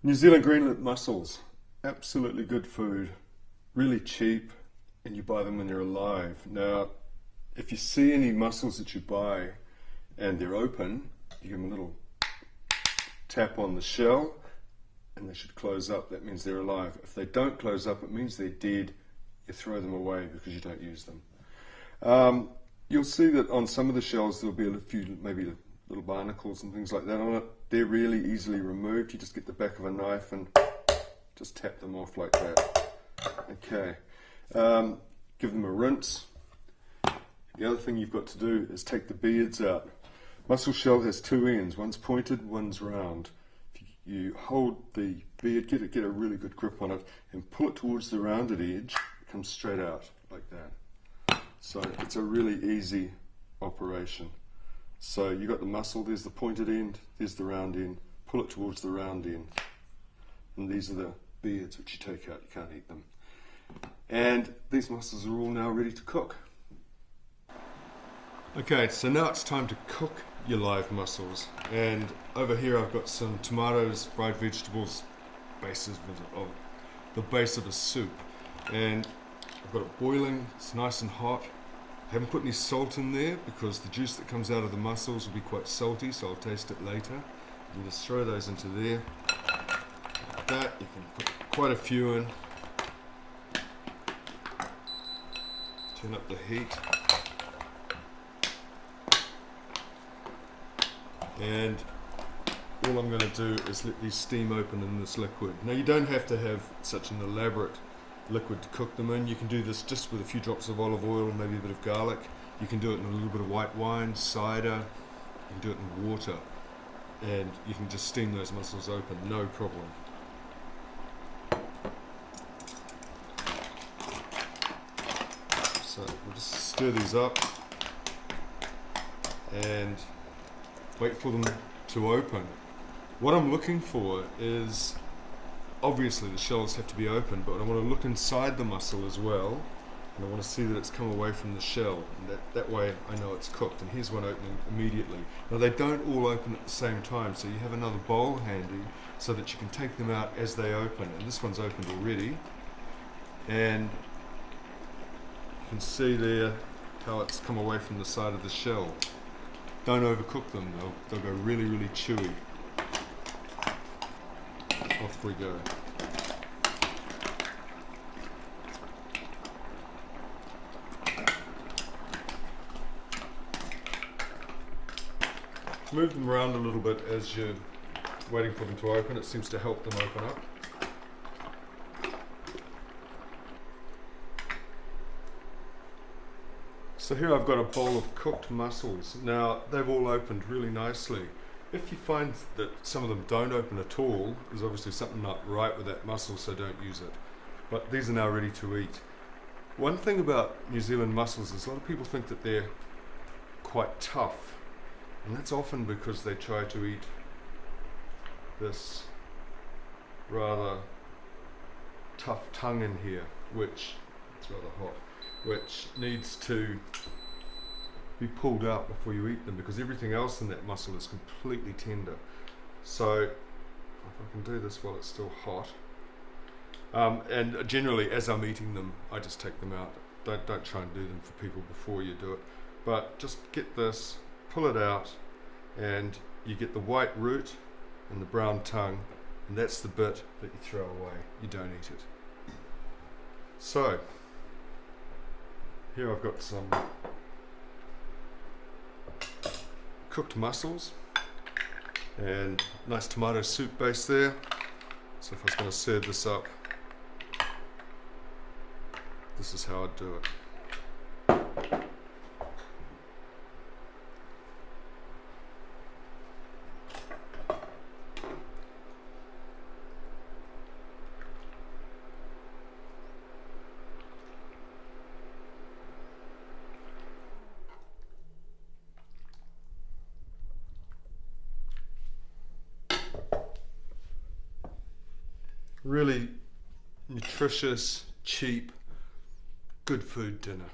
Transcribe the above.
New Zealand greenlet mussels, absolutely good food, really cheap, and you buy them when they're alive. Now, if you see any mussels that you buy and they're open, you give them a little tap on the shell and they should close up. That means they're alive. If they don't close up, it means they're dead. You throw them away because you don't use them. You'll see that on some of the shells there'll be a few, maybe little barnacles and things like that on it. They're really easily removed. You just get the back of a knife and just tap them off like that. Okay. Give them a rinse. The other thing you've got to do is take the beards out. Mussel shell has two ends. One's pointed, one's round. If you hold the beard, get a really good grip on it, and pull it towards the rounded edge, it comes straight out like that. So it's a really easy operation. So you've got the mussel, there's the pointed end, there's the round end. Pull it towards the round end. And these are the beards which you take out, you can't eat them. And these mussels are all now ready to cook. Okay, so now it's time to cook your live mussels. And over here I've got some tomatoes, fried vegetables, the base of a soup. And I've got it boiling, it's nice and hot. I haven't put any salt in there because the juice that comes out of the mussels will be quite salty, so I'll taste it later. You can just throw those into there. Like that, you can put quite a few in. Turn up the heat. And all I'm going to do is let these steam open in this liquid. Now you don't have to have such an elaborate liquid to cook them in. You can do this just with a few drops of olive oil and maybe a bit of garlic. You can do it in a little bit of white wine, cider, you can do it in water, and you can just steam those mussels open, no problem. So we'll just stir these up and wait for them to open. What I'm looking for is, obviously the shells have to be open, but I want to look inside the mussel as well, and I want to see that it's come away from the shell, and that way I know it's cooked. And here's one opening immediately. Now they don't all open at the same time, so you have another bowl handy so that you can take them out as they open. And this one's opened already, and you can see there how it's come away from the side of the shell. Don't overcook them, they'll go really, really chewy. Off we go. Move them around a little bit as you're waiting for them to open. It seems to help them open up. So here I've got a bowl of cooked mussels. Now they've all opened really nicely. If you find that some of them don't open at all, there's obviously something not right with that mussel, so don't use it. But these are now ready to eat. One thing about New Zealand mussels is a lot of people think that they're quite tough, and that's often because they try to eat this rather tough tongue in here, which, it's rather hot, which needs to be pulled out before you eat them, because everything else in that mussel is completely tender. So if I can do this while it's still hot, and generally as I'm eating them I just take them out. Don't try and do them for people before you do it, but just get this, pull it out, and you get the white root and the brown tongue, and that's the bit that you throw away. You don't eat it. So here I've got some cooked mussels and nice tomato soup base there. So if I was going to serve this up, this is how I'd do it. Really nutritious, cheap, good food dinner.